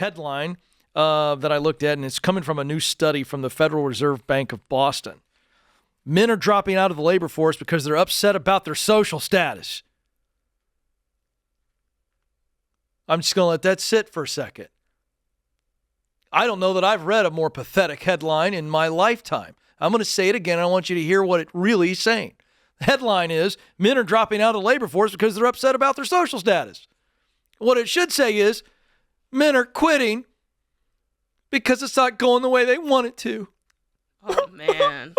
headline that I looked at, and it's coming from a new study from the Federal Reserve Bank of Boston. Men are dropping out of the labor force because they're upset about their social status. I'm just going to let that sit for a second. I don't know that I've read a more pathetic headline in my lifetime. I'm going to say it again. I want you to hear what it really is saying. The headline is, men are dropping out of the labor force because they're upset about their social status. What it should say is, men are quitting because it's not going the way they want it to. Oh, man.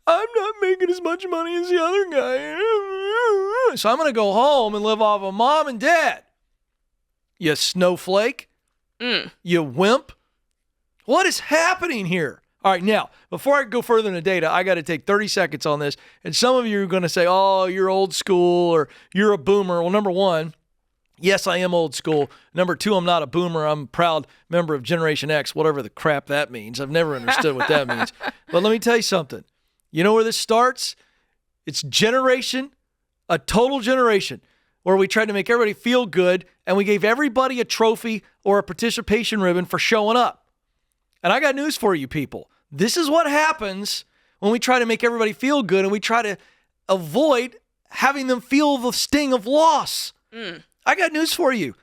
I'm not making as much money as the other guy. So I'm going to go home and live off of mom and dad. You snowflake. You wimp. What is happening here? All right, now, before I go further in the data, I got to take 30 seconds on this. And some of you are going to say, oh, you're old school or you're a boomer. Well, number one, yes, I am old school. Number two, I'm not a boomer. I'm a proud member of Generation X, whatever the crap that means. I've never understood what that means. But let me tell you something. You know where this starts? It's a total generation, where we tried to make everybody feel good, and we gave everybody a trophy or a participation ribbon for showing up. And I got news for you people. This is what happens when we try to make everybody feel good and we try to avoid having them feel the sting of loss. I got news for you.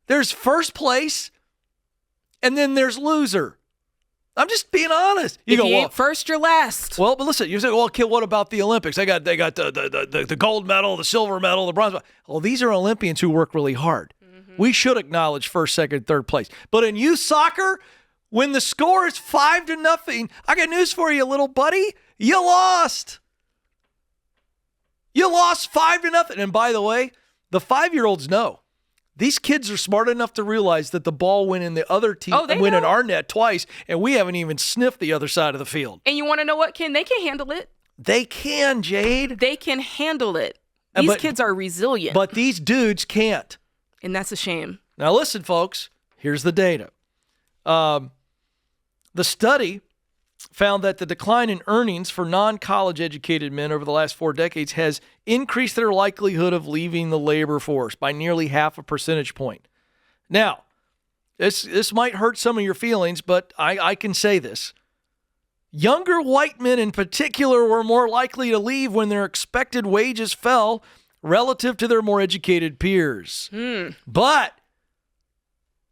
There's first place, and then there's loser. I'm just being honest. You go, ain't first, you're last. Well, but listen, you say, well, kid, what about the Olympics? They got the gold medal, the silver medal, the bronze medal. Well, these are Olympians who work really hard. Mm-hmm. We should acknowledge first, second, third place. But in youth soccer, when the score is 5-0, I got news for you, little buddy. You lost. You lost 5-0. And by the way, the 5-year-olds know. These kids are smart enough to realize that the ball went in the other team, went in our net twice, and we haven't even sniffed the other side of the field. And you want to know what, Ken? They can handle it. They can, Jade. They can handle it. These kids are resilient. But these dudes can't. And that's a shame. Now listen, folks. Here's the data. The study found that the decline in earnings for non-college educated men over the last 4 decades has increased their likelihood of leaving the labor force by nearly 0.5 percentage point. Now, this might hurt some of your feelings, but I can say this. Younger white men in particular were more likely to leave when their expected wages fell relative to their more educated peers. But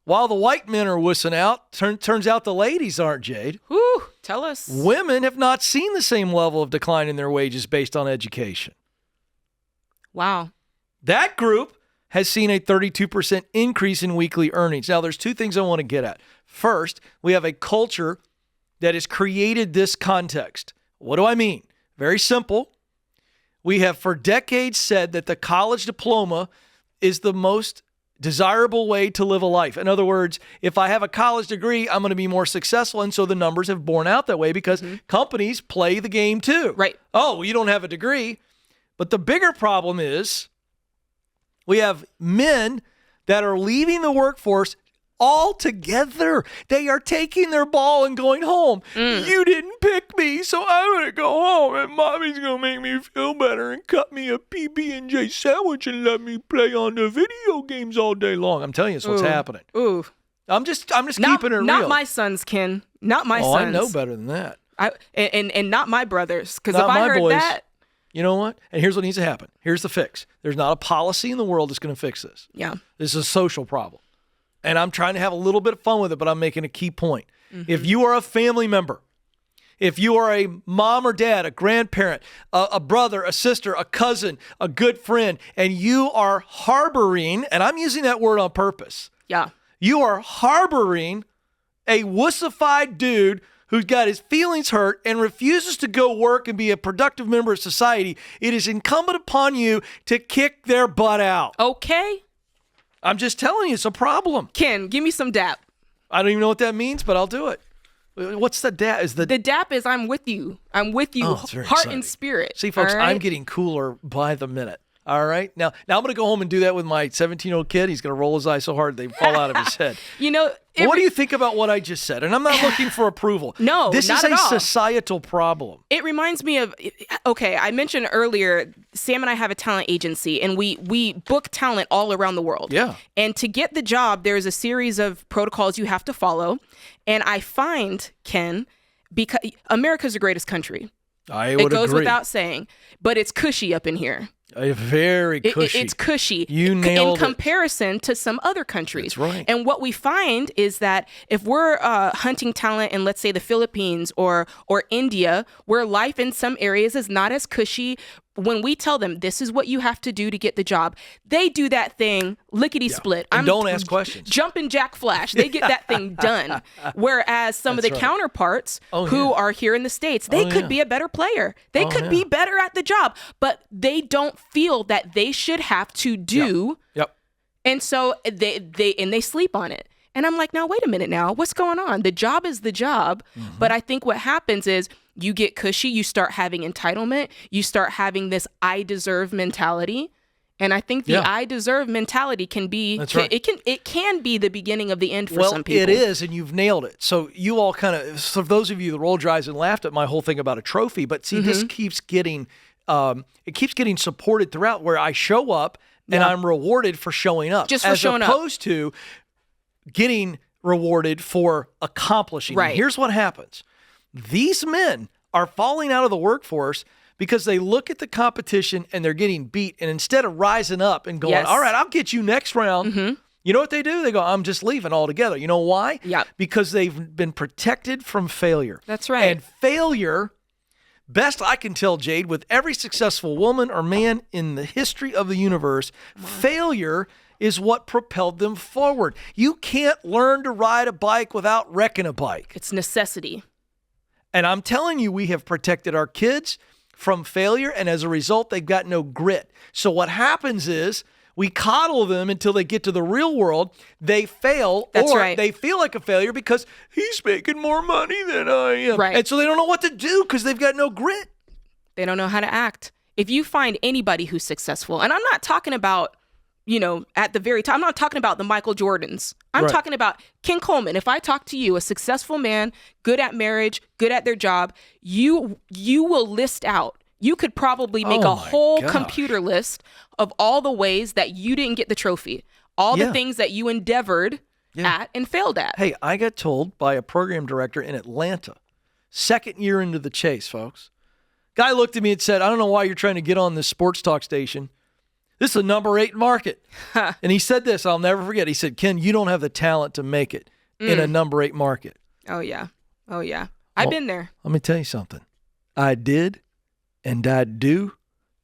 while the white men are wussing out, turns out the ladies aren't, Jade. Whew, tell us. Women have not seen the same level of decline in their wages based on education. Wow. That group has seen a 32% increase in weekly earnings. Now, there's two things I want to get at. First, we have a culture that has created this context. What do I mean? Very simple. We have for decades said that the college diploma is the most desirable way to live a life. In other words, if I have a college degree, I'm going to be more successful. And so the numbers have borne out that way because companies play the game too. Right. Oh, you don't have a degree. But the bigger problem is we have men that are leaving the workforce altogether. They are taking their ball and going home. You didn't pick me, so I'm going to go home, and mommy's going to make me feel better and cut me a PB&J sandwich and let me play on the video games all day long. I'm telling you, that's what's happening. Ooh. I'm just keeping it real. Not my sons, Ken. Not my sons. I know better than that. And not my brothers. Because if Not I my heard boys. that. You know what? And here's what needs to happen. Here's the fix. There's not a policy in the world that's going to fix this. Yeah. This is a social problem. And I'm trying to have a little bit of fun with it, but I'm making a key point. If you are a family member, if you are a mom or dad, a grandparent, a brother, a sister, a cousin, a good friend, and you are harboring, and I'm using that word on purpose. Yeah. You are harboring a wussified dude who's got his feelings hurt and refuses to go work and be a productive member of society. It is incumbent upon you to kick their butt out. Okay. I'm just telling you, it's a problem. Ken, give me some dap. I don't even know what that means, but I'll do it. What's the dap? The dap is I'm with you. I'm with you, Oh, it's very heart exciting. and spirit. See, folks, right? I'm getting cooler by the minute. All right. Now I'm going to go home and do that with my 17-year-old kid. He's going to roll his eyes so hard they fall out of his head. What do you think about what I just said? And I'm not looking for approval. No, this not is at a all. societal problem. It reminds me of, okay, I mentioned earlier, Sam and I have a talent agency, and we book talent all around the world. Yeah. And to get the job, there's a series of protocols you have to follow. And I find, Ken, because America's the greatest country. I would It goes agree. without saying, but it's cushy up in here. Very cushy. It's cushy. You nailed in comparison to some other countries. That's right. And what we find is that if we're hunting talent in, let's say, the Philippines or India, where life in some areas is not as cushy, when we tell them this is what you have to do to get the job, they do that thing lickety-split. And don't ask questions. Jumping jack flash. They get that thing done. Whereas some of the counterparts who are here in the States, they could be a better player. They could be better at the job, but they don't feel that they should have to do. Yep. And so they sleep on it. And I'm like, now, wait a minute now. What's going on? The job is the job. Mm-hmm. But I think what happens is you get cushy. You start having entitlement. You start having this I deserve mentality. And I think the I deserve mentality can be, it can be the beginning of the end for some people. It is, and you've nailed it. So you all so for those of you that rolled your eyes and laughed at my whole thing about a trophy, but see, this keeps getting, it keeps getting supported throughout where I show up and I'm rewarded for showing up. Just for showing up. As opposed to getting rewarded for accomplishing. Right. And here's what happens. These men are falling out of the workforce because they look at the competition and they're getting beat. And instead of rising up and going, all right, I'll get you next round. Mm-hmm. You know what they do? They go, I'm just leaving altogether. You know why? Yep. Because they've been protected from failure. That's right. And failure, best I can tell, Jade, with every successful woman or man in the history of the universe, failure is what propelled them forward. You can't learn to ride a bike without wrecking a bike. It's necessity. And I'm telling you, we have protected our kids from failure, and as a result, they've got no grit. So what happens is we coddle them until they get to the real world. They fail, they feel like a failure because he's making more money than I am. Right. And so they don't know what to do because they've got no grit. They don't know how to act. If you find anybody who's successful, and I'm not talking about, at the very top, I'm not talking about the Michael Jordans. I'm talking about Ken Coleman. If I talk to you, a successful man, good at marriage, good at their job, you will list out. You could probably make a whole computer list of all the ways that you didn't get the trophy, all the things that you endeavored at and failed at. Hey, I got told by a program director in Atlanta, second year into the chase, folks. Guy looked at me and said, I don't know why you're trying to get on this sports talk station. This is a number 8 market. And he said this, I'll never forget. He said, Ken, you don't have the talent to make it in a number 8 market. Oh, yeah. I've been there. Let me tell you something. I did, and I do,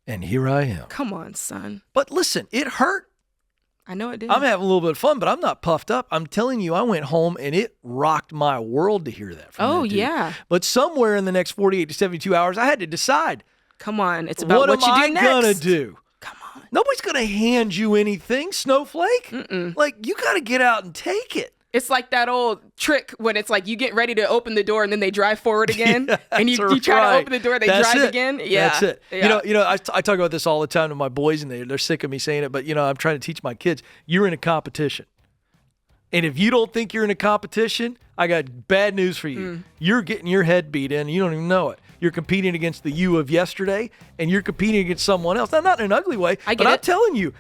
and here I am. Come on, son. But listen, it hurt. I know it did. I'm having a little bit of fun, but I'm not puffed up. I'm telling you, I went home, and it rocked my world to hear that from that dude. Yeah. But somewhere in the next 48 to 72 hours, I had to decide. Come on. It's about what you do next. What am I going to do? Come on. Nobody's going to hand you anything, Snowflake. Mm-mm. Like, you got to get out and take it. It's like that old trick when it's like you get ready to open the door and then they drive forward again. And you try to open the door, they drive again. Yeah. That's it. Yeah. I talk about this all the time to my boys, and they're sick of me saying it, but, I'm trying to teach my kids, you're in a competition. And if you don't think you're in a competition, I got bad news for you. You're getting your head beat in, and you don't even know it. You're competing against the you of yesterday, and you're competing against someone else. Now, not in an ugly way, but I'm telling you.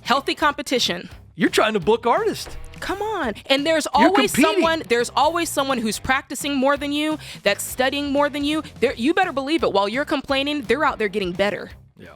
Healthy competition. You're trying to book artists. Come on. And there's always someone who's practicing more than you, that's studying more than you. You better believe it. While you're complaining, they're out there getting better. Yeah.